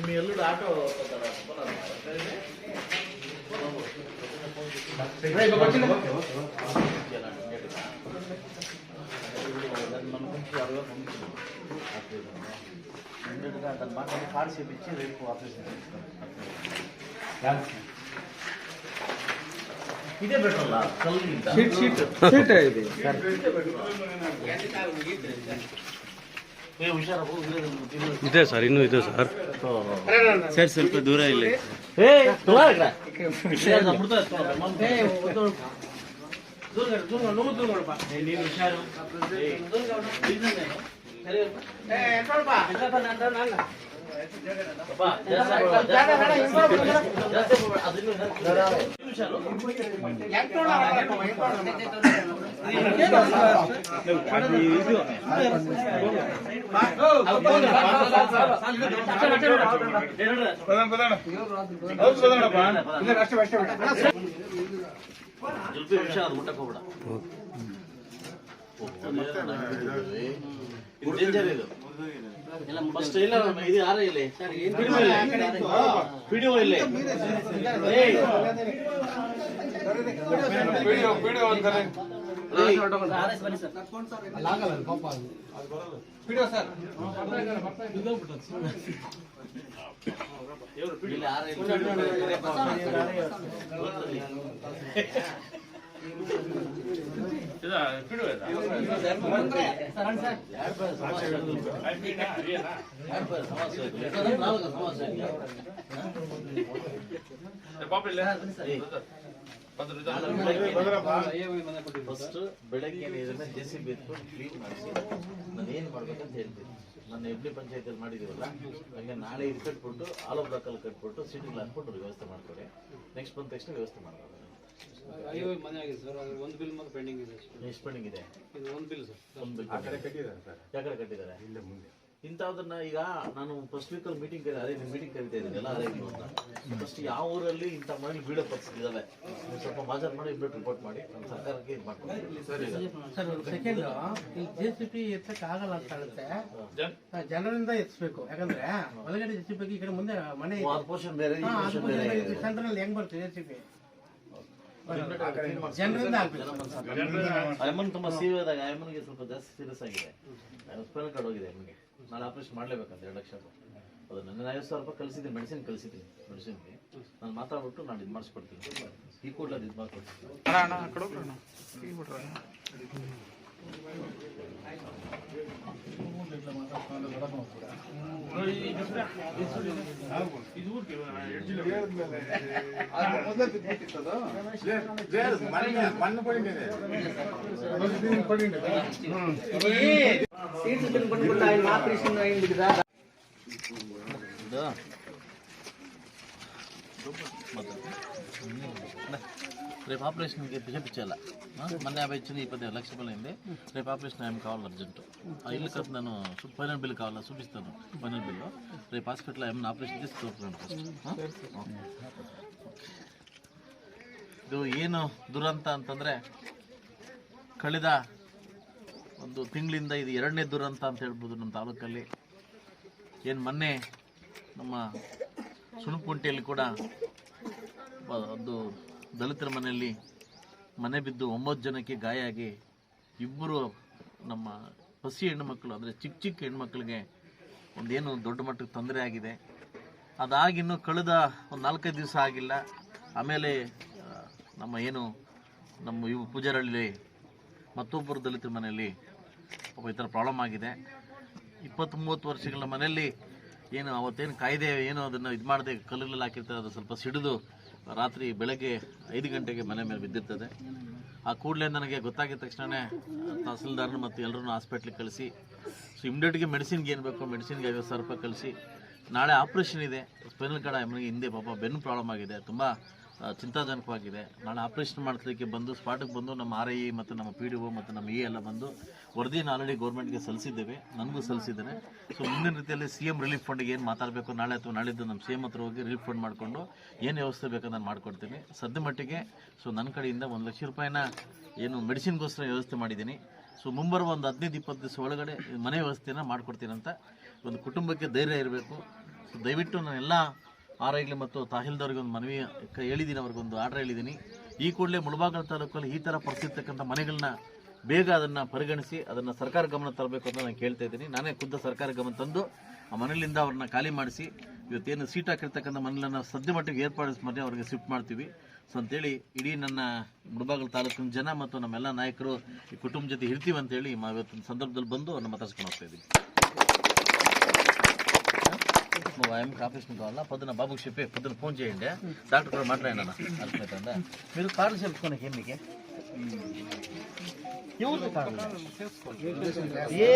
మీ ఎల్లుడు auto దాని మాట card చేపించి రేపు ఆపరేషన్ ఇదే పెట్టాలా ಇದೆ ಸರ್, ಇನ್ನೂ ಇದೆ ಸರ್. ಸರ್ ಸ್ವಲ್ಪ ದೂರ ಇಲ್ಲ. ಫಸ್ಟ್ ಇಲ್ಲ ಇದು ಯಾರ ಇಲ್ಲಿ ಪಿಡಿಒ ಇಲ್ಲಿ ಫಸ್ಟ್ ಬೆಳಗ್ಗೆ ಜೆಸಿಬಿ ಕ್ಲೀನ್ ಮಾಡಿಸಿ ನಾನು ಏನು ಮಾಡ್ಬೇಕಂತ ಹೇಳ್ತೀನಿ. ನನ್ನ ಎಬ್ಲಿ ಪಂಚಾಯತಿಯಲ್ಲಿ ಮಾಡಿದೀವಲ್ಲ ಹಂಗೆ ನಾಳೆ ಇದು ಕಟ್ಬಿಟ್ಟು ಆಲ್ ಓವರ್ ದಾಖಲೆ ಕಟ್ಬಿಟ್ಟು ಸೀಟಿಗಳು ಹಾಕ್ಬಿಟ್ಟು ವ್ಯವಸ್ಥೆ ಮಾಡ್ಕೊಡಿ. ನೆಕ್ಸ್ಟ್ ಬಂದ ತಕ್ಷಣ ವ್ಯವಸ್ಥೆ ಮಾಡ್ಬೋದು. ಒಂದು ಬಿಲ್ ಮಾತ್ರ ಪೆಂಡಿಂಗ್ ಇದೆ. ಎಷ್ಟು ಪೆಂಡಿಂಗ್ ಇದೆ? ಒಂದು ಬಿಲ್ ಸರ್. ಒಂದು ಬಿಲ್ ಯಾಕಡೆ ಕಟ್ಟಿದ್ದಾರೆ? ಇಲ್ಲೇ ಮುಂದೆ ಇಂಥದನ್ನ ಈಗ ನಾನು ಫಸ್ಟ್ ವೀಕಲ್ಲಿ ಮೀಟಿಂಗ್ ಅದೇ ನಿಮ್ಮ ಮೀಟಿಂಗ್ ಕರಿತಾ ಇದ್ದೀನಿ ಎಲ್ಲ ಅದೇ ಅಂತ. ಫಸ್ಟ್ ಯಾವ ಊರಲ್ಲಿ ಇಂಥ ಮನೇಲಿ ಬೀಳೋ ಪರಿಸ್ಥಿತಿ ಇದಾವೆ ನೀವು ಸ್ವಲ್ಪ ಮಾಜಾರ್ ಮಾಡಿ ಇಬ್ಬರು ರಿಪೋರ್ಟ್ ಮಾಡಿ ನಮ್ಮ ಸರ್ಕಾರಕ್ಕೆ ಇದು ಮಾಡ್ಕೊಂಡು ಸರ್. ಸೆಕೆಂಡ್ JCB ಎತ್ತಕ್ಕೆ ಆಗಲ್ಲ ಅಂತ ಹೇಳುತ್ತೆ, ಜನರಿಂದ ಎತ್ತಿಸ್ಬೇಕು. ಯಾಕಂದ್ರೆ ಒಳಗಡೆ JCB ಈ ಕಡೆ ಮುಂದೆ ಮನೆ ಪೋರ್ಷನ್ ಬೇರೆ ಸೆಂಟ್ರಲ್ಲಿ ಹೆಂಗ್ ಬರ್ತದೆ JCB ಜನರಿಂದ ಆಗ್ಬೇಕು. ಅಮ್ಮನ್ ತುಂಬಾ ಸೀರಿಯಸ್ ಅಮ್ಮನಿಗೆ ಸ್ವಲ್ಪ ಜಾಸ್ತಿ ಸೀರಿಯಸ್ ಆಗಿದೆ. ಸ್ಪೈನಲ್ ಕಾರ್ಡ್ ಹೋಗಿದೆ ಅಮ್ಮನಿಗೆ. ನಾಳೆ ಆಪರೇಷನ್ ಮಾಡ್ಲೇಬೇಕಂತ 2 ಲಕ್ಷ. ಅದು ನನ್ನ 50,000 ರೂಪಾಯಿ ಕಳಿಸಿದ್ದೀನಿ, ಮೆಡಿಸಿನ್ ಕಳಿಸಿದ್ದೀನಿ. ಮೆಡಿಸಿನ್ಗೆ ನಾನು ಮಾತಾಡ್ಬಿಟ್ಟು ನಾನು ಇದು ಮಾಡಿಸ್ಕೊಡ್ತೀನಿ. ಈ ಕೂಡಲೇ ಅದು ಇದು ಮಾಡ್ಕೊಡ್ತೀನಿ. రేపు ఆపరేషన్కి పిచ్చల మొన్న 50-25 లక్షల రూపాయలు అయింది. రేపు ఆపరేషన్ ఏం కావాలి అర్జెంటు. ఆ ఇల్లు కట్టు నేను ఫైనల్ బిల్ కావాలా చూపిస్తాను. ఫైనల్ బిల్లు రేపు హాస్పిటల్లో ఏమైనా ಆಪರೇಷನ್ చేసి ತೋರಿಸ್ಕೊಂಡು ಫಸ್ಟ್. ಇದು ಏನು ದುರಂತ ಅಂತಂದರೆ ಕಳೆದ ಒಂದು ತಿಂಗಳಿಂದ ಇದು 2ನೇ ದುರಂತ ಅಂತ ಹೇಳ್ಬೋದು ನಮ್ಮ ತಾಲೂಕಲ್ಲಿ. ಏನು ಮೊನ್ನೆ ನಮ್ಮ ಸುಣಕುಂಟೆಯಲ್ಲಿ ಕೂಡ ಒಂದು ದಲಿತರ ಮನೆಯಲ್ಲಿ ಮನೆ ಬಿದ್ದು 9 ಜನಕ್ಕೆ ಗಾಯ ಆಗಿ 2 ನಮ್ಮ ಪಸಿ ಹೆಣ್ಣುಮಕ್ಕಳು ಅಂದರೆ ಚಿಕ್ಕ ಹೆಣ್ಮಕ್ಳಿಗೆ ಒಂದೇನು ದೊಡ್ಡ ಮಟ್ಟಕ್ಕೆ ತೊಂದರೆ ಆಗಿದೆ. ಅದಾಗಿನ್ನೂ ಕಳೆದ ಒಂದು 4-5 ದಿವಸ ಆಗಿಲ್ಲ. ಆಮೇಲೆ ನಮ್ಮ ಇವು ಪೂಜಾರಳ್ಳಿ ಮತ್ತೊಬ್ಬರು ದಲಿತರ ಮನೆಯಲ್ಲಿ ಈ ಥರ ಪ್ರಾಬ್ಲಮ್ ಆಗಿದೆ. 20-30 ವರ್ಷಗಳ ಮನೆಯಲ್ಲಿ ಏನು ಅವತ್ತೇನು ಕಾಯ್ದೆ ಏನು ಅದನ್ನು ಇದು ಮಾಡದೆ ಕಲ್ಲಲ್ಲಿ ಹಾಕಿರ್ತಾರೆ, ಅದು ಸ್ವಲ್ಪ ಸಿಡಿದು ರಾತ್ರಿ ಬೆಳಗ್ಗೆ 5 ಗಂಟೆಗೆ ಮನೆ ಮೇಲೆ ಬಿದ್ದಿರ್ತದೆ. ಆ ಕೂಡಲೇ ನನಗೆ ಗೊತ್ತಾಗಿದ ತಕ್ಷಣ ತಹಸೀಲ್ದಾರ್ನ ಮತ್ತು ಎಲ್ಲರೂ ಹಾಸ್ಪಿಟ್ಲಿಗೆ ಕಳಿಸಿ ಇಮಿಡಿಯೇಟ್ಗೆ ಮೆಡಿಸಿನ್ಗೆ ಏನು ಬೇಕೋ ಮೆಡಿಸಿನ್ಗೆ 50,000 ರೂಪಾಯಿ ಕಳಿಸಿ ನಾಳೆ ಆಪ್ರೇಷನ್ ಇದೆ. ಸ್ಪೈನಲ್ ಕಾರ್ಡ್ ಅಮ್ಮನಿಗೆ ಹಿಂದೆ ಪಾಪ ಬೆನ್ನು ಪ್ರಾಬ್ಲಮ್ ಆಗಿದೆ, ತುಂಬ ಚಿಂತಾಜನಕವಾಗಿದೆ. ನಾಳೆ ಆಪ್ರೇಷನ್ ಮಾಡ್ಲಿಕ್ಕೆ ಬಂದು ಸ್ಪಾಟಿಗೆ ಬಂದು ನಮ್ಮ RI ಮತ್ತು ನಮ್ಮ PDO ಮತ್ತು ನಮ್ಮ ಎಲ್ಲ ಬಂದು ವರದಿಯನ್ನು ಆಲ್ರೆಡಿ ಗೌರ್ಮೆಂಟ್ಗೆ ಸಲ್ಲಿಸಿದ್ದೇವೆ, ನನಗೂ ಸಲ್ಲಿಸಿದ್ದೇನೆ. ಸೊ ಮುಂದಿನ ರೀತಿಯಲ್ಲಿ CM ರಿಲೀಫ್ ಫಂಡ್ಗೆ ಏನು ಮಾತಾಡಬೇಕು ನಾಳೆ ಅಥವಾ ನಾಳಿದ್ದು ನಮ್ಮ CM ಹತ್ರ ಹೋಗಿ ರಿಲೀಫ್ ಫಂಡ್ ಮಾಡಿಕೊಂಡು ಏನು ವ್ಯವಸ್ಥೆ ಬೇಕಂತ ನಾನು ಮಾಡಿಕೊಡ್ತೀನಿ. ಸದ್ಯ ಮಟ್ಟಿಗೆ ಸೊ ನನ್ನ ಕಡೆಯಿಂದ 1 ಲಕ್ಷ ರೂಪಾಯಿನ ಏನು ಮೆಡಿಸಿನ್ಗೋಸ್ಕರ ವ್ಯವಸ್ಥೆ ಮಾಡಿದ್ದೀನಿ. ಸೊ ಮುಂಬರುವ ಒಂದು 15-20 ದಿವಸ ಒಳಗಡೆ ಮನೆ ವ್ಯವಸ್ಥೆನ ಮಾಡಿಕೊಡ್ತೀನಿ ಅಂತ ಒಂದು ಕುಟುಂಬಕ್ಕೆ ಧೈರ್ಯ ಇರಬೇಕು. ದಯವಿಟ್ಟು ನಾನು ಎಲ್ಲ ಆರ್ಐಗಳು ಮತ್ತು ತಹಸೀಲ್ದಾರ್ಗೆ ಒಂದು ಮನವಿ ಹೇಳಿದ್ದೀನಿ, ಅವ್ರಿಗೊಂದು ಆರ್ಡರ್ ಹೇಳಿದ್ದೀನಿ. ಈ ಕೂಡಲೇ ಮುಳಬಾಗಿಲು ತಾಲೂಕಲ್ಲಿ ಈ ಥರ ಪರಿಸ್ಥಿತಿ ಇರ್ತಕ್ಕಂಥ ಮನೆಗಳನ್ನ ಬೇಗ ಅದನ್ನು ಪರಿಗಣಿಸಿ ಅದನ್ನು ಸರ್ಕಾರ ಗಮನ ತರಬೇಕು ಅಂತ ನಾನು ಕೇಳ್ತಾ ಇದ್ದೀನಿ. ನಾನೇ ಖುದ್ದು ಸರ್ಕಾರ ಗಮನ ತಂದು ಆ ಮನೆಯಿಂದ ಅವ್ರನ್ನ ಖಾಲಿ ಮಾಡಿಸಿ ಇವತ್ತೇನು ಸೀಟ್ ಹಾಕಿರ್ತಕ್ಕಂಥ ಮನೆಯನ್ನು ಸದ್ಯ ಮಟ್ಟಿಗೆ ಏರ್ಪಡಿಸಿ ಮತ್ತೆ ಅವ್ರಿಗೆ ಶಿಫ್ಟ್ ಮಾಡ್ತೀವಿ. ಸೊ ಅಂತೇಳಿ ಇಡೀ ನನ್ನ ಮುಳಬಾಗಿಲು ತಾಲೂಕಿನ ಜನ ಮತ್ತು ನಮ್ಮೆಲ್ಲ ನಾಯಕರು ಈ ಕುಟುಂಬ ಜೊತೆ ಇರ್ತೀವಿ ಅಂತೇಳಿ ಇವತ್ತಿನ ಸಂದರ್ಭದಲ್ಲಿ ಬಂದು ಅವ್ರನ್ನ ಮಾತಾಡ್ಸ್ಕೊಂಡು ಹೋಗ್ತಾ ಇದ್ದೀವಿ. ఆయనకి ఆపరేషన్ కావాలా పొద్దున బాబుకి చెప్పి పొద్దున ఫోన్ చేయండి, డాక్టర్ కూడా మాట్లాడినా అర్థమవుతుందా. మీరు కార్డు చెప్పుకోనికి ఏమికి ఎవరు కార్డు ఏ